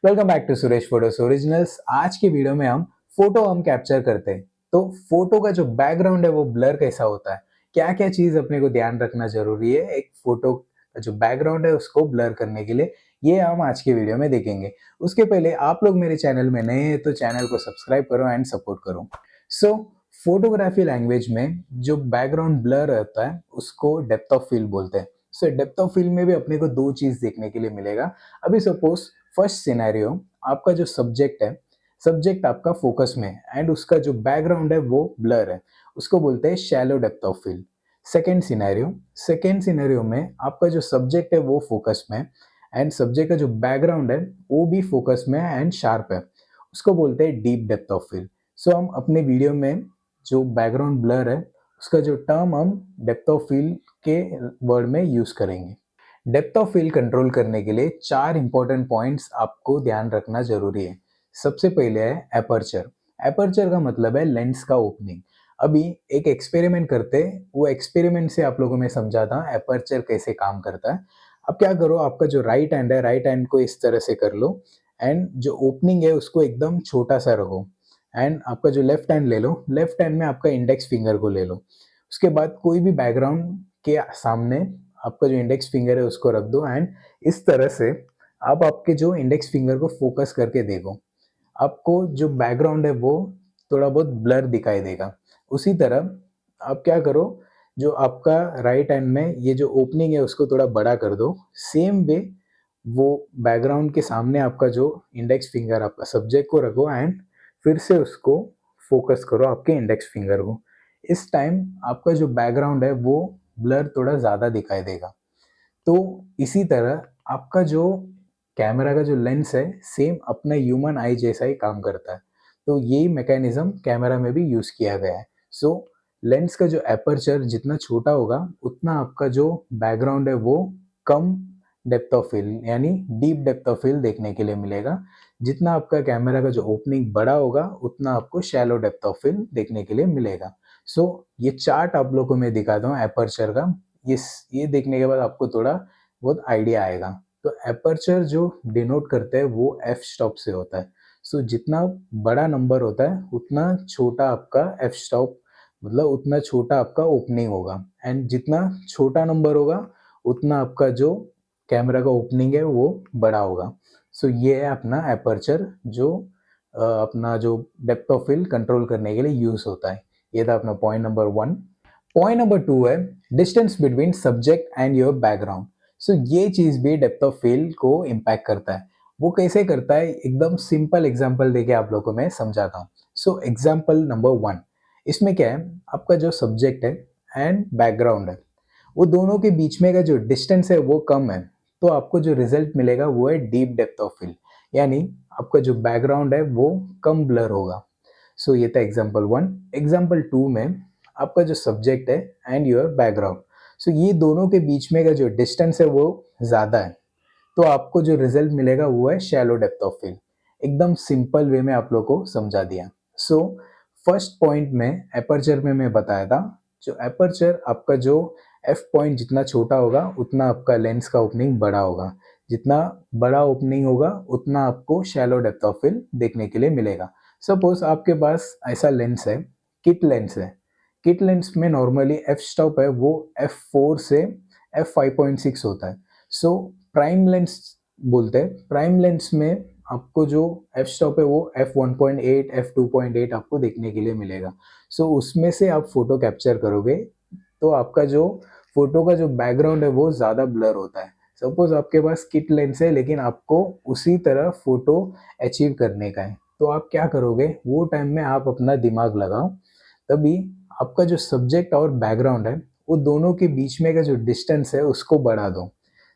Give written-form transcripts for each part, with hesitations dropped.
Welcome back to Suresh photos originals. आज की video में हम कैप्चर करते हैं। तो फोटो का जो बैकग्राउंड है वो ब्लर कैसा होता है, क्या क्या चीज अपने को ध्यान रखना जरूरी है एक फोटो का जो बैकग्राउंड है उसको ब्लर करने के लिए, ये हम आज की वीडियो में देखेंगे। उसके पहले आप लोग मेरे चैनल में नए हैं तो चैनल को सब्सक्राइब करो एंड सपोर्ट करो। सो फोटोग्राफी लैंग्वेज में जो बैकग्राउंड ब्लर रहता है उसको डेप्थ ऑफ फील्ड बोलते हैं। सो डेप्थ ऑफ फील्ड में भी अपने को दो चीज देखने के लिए मिलेगा। अभी सपोज फर्स्ट सिनेरियो, आपका जो सब्जेक्ट है, सब्जेक्ट आपका फोकस में है एंड उसका जो बैकग्राउंड है वो ब्लर है, उसको बोलते हैं shallow depth of field. Second scenario में आपका जो सब्जेक्ट है वो फोकस में एंड सब्जेक्ट का जो बैकग्राउंड है वो भी फोकस में एंड शार्प है, उसको बोलते हैं डीप डेप्थ ऑफ फील्ड। सो हम अपने वीडियो में जो बैकग्राउंड ब्लर है उसका जो टर्म हम डेप्थ ऑफ फील्ड के वर्ड में यूज करेंगे। डेप्थ ऑफ फील्ड कंट्रोल करने के लिए चार इंपॉर्टेंट पॉइंट्स आपको ध्यान रखना जरूरी है। सबसे पहले है एपर्चर। एपर्चर का मतलब है लेंस का ओपनिंग। अभी एक एक्सपेरिमेंट करते हैं, वो एक्सपेरिमेंट से आप लोगों में समझाता हूँ एपर्चर कैसे काम करता है। अब क्या करो, आपका जो राइट हैंड है, राइट हैंड को इस तरह से कर लो एंड जो ओपनिंग है उसको एकदम छोटा सा रखो एंड आपका जो लेफ्ट हैंड ले लो, लेफ्ट हैंड में आपका इंडेक्स फिंगर को ले लो। उसके बाद कोई भी बैकग्राउंड के सामने आपका जो इंडेक्स फिंगर है उसको रख दो एंड इस तरह से आप आपके जो इंडेक्स फिंगर को फोकस करके देखो। आपको जो बैकग्राउंड है वो थोड़ा बहुत ब्लर दिखाई देगा। उसी तरह आप क्या करो, जो आपका राइट हैंड में ये जो ओपनिंग है उसको थोड़ा बड़ा कर दो। सेम वे वो बैकग्राउंड के सामने आपका जो इंडेक्स फिंगर आपका सब्जेक्ट को रखो एंड फिर से उसको फोकस करो आपके इंडेक्स फिंगर को। इस टाइम आपका जो बैकग्राउंड है वो ब्लर थोड़ा ज़्यादा दिखाई देगा। तो इसी तरह आपका जो कैमरा का जो लेंस है सेम अपना ह्यूमन आई जैसा ही काम करता है। तो यही मैकेनिज्म कैमरा में भी यूज किया गया है। सो लेंस का जो एपर्चर जितना छोटा होगा उतना आपका जो बैकग्राउंड है वो कम डेप्थ ऑफ फील्ड यानी डीप डेप्थ ऑफ फील्ड देखने के लिए मिलेगा। जितना आपका कैमरा का जो ओपनिंग बड़ा होगा उतना आपको शैलो डेप्थ ऑफ फील्ड देखने के लिए मिलेगा। सो ये चार्ट आप लोगों को मैं दिखाता हूँ एपर्चर का। ये देखने के बाद आपको थोड़ा बहुत आइडिया आएगा। तो एपर्चर जो डिनोट करते हैं वो एफ स्टॉप से होता है। सो जितना बड़ा नंबर होता है उतना छोटा आपका एफ स्टॉप, मतलब उतना छोटा आपका ओपनिंग होगा एंड जितना छोटा नंबर होगा उतना आपका जो कैमरा का ओपनिंग है वो बड़ा होगा। सो ये है अपना एपर्चर जो अपना जो डेप्थ ऑफ फील्ड कंट्रोल करने के लिए यूज होता है। ये था अपना पॉइंट नंबर 1। पॉइंट नंबर 2 है distance between subject and your background. So ये चीज भी डेप्थ ऑफ फील्ड को इम्पैक्ट करता है। वो कैसे करता है, एकदम सिंपल एग्जांपल देके आप लोगों को मैं समझाता हूँ। सो एग्जांपल नंबर 1, इसमें क्या है, आपका जो सब्जेक्ट है एंड बैकग्राउंड है वो दोनों के बीच में का जो डिस्टेंस है वो कम है। तो आपको जो रिजल्ट मिलेगा वो है डीप डेप्थ ऑफ फील्ड, यानी आपका जो बैकग्राउंड है वो कम ब्लर होगा। सो ये था एग्जांपल 1। एग्जांपल 2 में आपका जो सब्जेक्ट है एंड योर बैकग्राउंड, सो ये दोनों के बीच में का जो डिस्टेंस है वो ज़्यादा है। तो आपको जो रिजल्ट मिलेगा वो है शैलो डेप्थ ऑफ फील्ड। एकदम सिंपल वे में आप लोग को समझा दिया। सो फर्स्ट पॉइंट में एपर्चर में मैं बताया था, जो एपर्चर आपका जो एफ पॉइंट जितना छोटा होगा उतना आपका लेंस का ओपनिंग बड़ा होगा। जितना बड़ा ओपनिंग होगा उतना आपको शैलो डेप्थ ऑफ फील्ड देखने के लिए मिलेगा। सपोज आपके पास ऐसा लेंस है, किट लेंस है। किट लेंस में नॉर्मली एफ स्टॉप है वो F4 से F5.6 होता है। सो प्राइम लेंस बोलते हैं। प्राइम लेंस में आपको जो एफ स्टॉप है वो F1.8 F2.8 आपको देखने के लिए मिलेगा। सो उसमें से आप फोटो कैप्चर करोगे तो आपका जो फोटो का जो बैकग्राउंड है वो ज़्यादा ब्लर होता है। सपोज आपके पास किट लेंस है लेकिन आपको उसी तरह फोटो अचीव करने का है, तो आप क्या करोगे, वो टाइम में आप अपना दिमाग लगाओ। तभी आपका जो सब्जेक्ट और बैकग्राउंड है वो दोनों के बीच में का जो डिस्टेंस है उसको बढ़ा दो।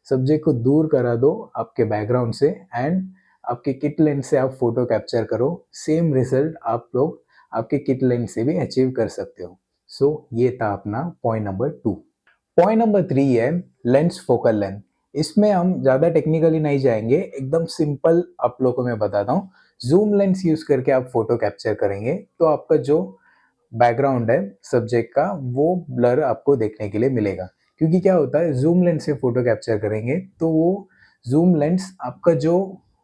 सब्जेक्ट को दूर करा दो आपके बैकग्राउंड से एंड आपके किट लेंस से आप फोटो कैप्चर करो। सेम रिजल्ट आप लोग आपके किट लेंस से भी अचीव कर सकते हो। सो ये था अपना पॉइंट नंबर 2। पॉइंट नंबर 3 है लेंस फोकल लेंथ। इसमें हम ज़्यादा टेक्निकली नहीं जाएंगे, एकदम सिंपल आप लोगों को मैं बताता हूँ। जूम लेंस यूज करके आप फोटो कैप्चर करेंगे तो आपका जो बैकग्राउंड है सब्जेक्ट का वो ब्लर आपको देखने के लिए मिलेगा। क्योंकि क्या होता है, जूम लेंस से फोटो कैप्चर करेंगे तो वो जूम लेंस आपका जो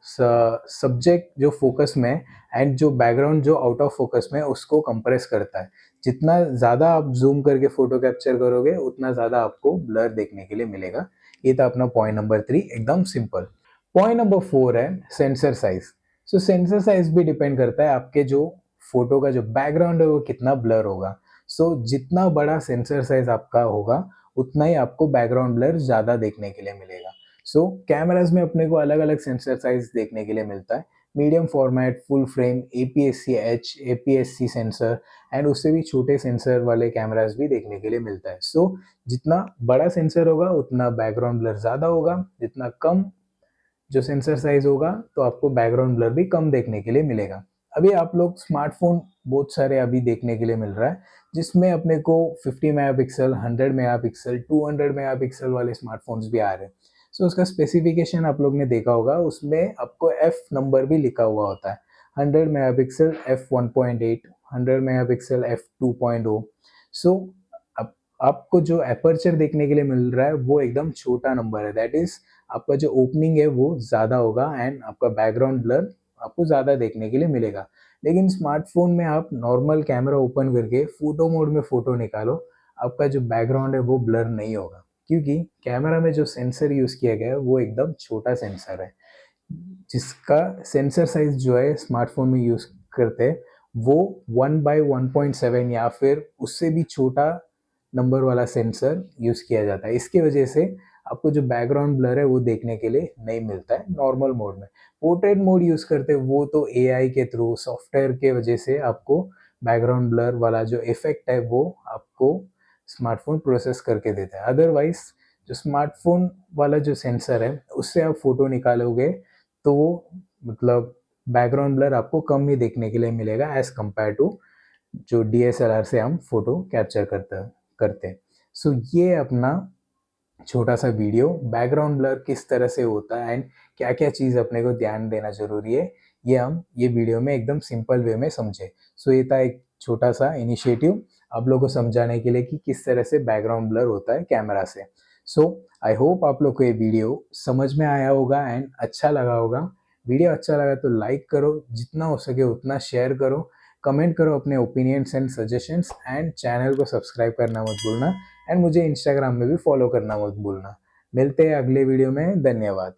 सब्जेक्ट जो फोकस में एंड जो बैकग्राउंड जो आउट ऑफ फोकस में उसको कंप्रेस करता है। जितना ज़्यादा आप ज़ूम करके फ़ोटो कैप्चर करोगे उतना ज़्यादा आपको ब्लर देखने के लिए मिलेगा। ये था अपना पॉइंट नंबर 3 एकदम सिंपल। पॉइंट नंबर 4 है सेंसर साइज़। सो सेंसर साइज़ भी डिपेंड करता है आपके जो फ़ोटो का जो बैकग्राउंड है वो कितना ब्लर होगा। सो जितना बड़ा सेंसर साइज़ आपका होगा उतना ही आपको बैकग्राउंड ब्लर ज़्यादा देखने के लिए मिलेगा। सो कैमराज़ में अपने को अलग-अलग सेंसर साइज़ देखने के लिए मिलता है। Medium format, full frame, APS C H, APS C sensor and उससे भी छोटे सेंसर वाले कैमराज़ भी देखने के लिए मिलता है। सो जितना बड़ा सेंसर होगा उतना बैकग्राउंड ब्लर ज़्यादा होगा, जितना कम जो सेंसर साइज़ होगा तो आपको बैकग्राउंड ब्लर भी कम देखने के लिए मिलेगा। अभी आप लोग स्मार्टफ़ोन बहुत सारे अभी देखने के लिए मिल रहा है, जिसमें अपने को 50 मेगापिक्सल, 100 मेगापिक्सल, 200 मेगापिक्सल वाले स्मार्टफ़ोन्स भी आ रहे हैं। सो उसका स्पेसिफिकेशन आप लोग ने देखा होगा, उसमें आपको एफ नंबर भी लिखा हुआ होता है। 100 मेगापिक्सल एफ 1.8, 100 मेगापिक्सल एफ 2.0। सो अब आपको जो एपर्चर देखने के लिए मिल रहा है वो एकदम छोटा नंबर है, दैट इज़ आपका जो ओपनिंग है वो ज़्यादा होगा एंड आपका बैकग्राउंड ब्लर आपको ज़्यादा देखने के लिए मिलेगा। लेकिन स्मार्टफ़ोन में आप नॉर्मल कैमरा ओपन करके फ़ोटो मोड में फ़ोटो निकालो, आपका जो बैकग्राउंड है वो ब्लर नहीं होगा, क्योंकि कैमरा में जो सेंसर यूज़ किया गया है वो एकदम छोटा सेंसर है। जिसका सेंसर साइज़ जो है स्मार्टफ़ोन में यूज़ करते हैं, वो 1/1.7 या फिर उससे भी छोटा नंबर वाला सेंसर यूज़ किया जाता है। इसकी वजह से आपको जो बैकग्राउंड ब्लर है वो देखने के लिए नहीं मिलता है नॉर्मल मोड में। पोर्ट्रेट मोड यूज़ करते हैं वो तो एआई के थ्रू सॉफ्टवेयर के वजह से आपको बैकग्राउंड ब्लर वाला जो इफ़ेक्ट है वो आपको स्मार्टफ़ोन प्रोसेस करके देता है। अदरवाइज़ जो स्मार्टफ़ोन वाला जो सेंसर है उससे आप फ़ोटो निकालोगे तो वो मतलब बैकग्राउंड ब्लर आपको कम ही देखने के लिए मिलेगा एज़ कम्पेयर टू जो डीएसएलआर से हम फ़ोटो कैप्चर करते हैं। सो ये अपना छोटा-सा वीडियो बैकग्राउंड ब्लर किस तरह से होता है एंड क्या-क्या चीज़ अपने को ध्यान देना ज़रूरी है, ये हम ये वीडियो में एकदम सिंपल वे में समझे। सो ये था एक छोटा-सा इनिशिएटिव आप लोगों को समझाने के लिए कि किस तरह से बैकग्राउंड ब्लर होता है कैमरा से। सो आई होप आप लोग को ये वीडियो समझ में आया होगा एंड अच्छा लगा होगा। वीडियो अच्छा लगा तो लाइक करो, जितना हो सके उतना शेयर करो, कमेंट करो अपने opinions and suggestions and channel को सब्सक्राइब करना मत भूलना एंड मुझे इंस्टाग्राम में भी फॉलो करना मत भूलना। मिलते हैं अगले वीडियो में, धन्यवाद।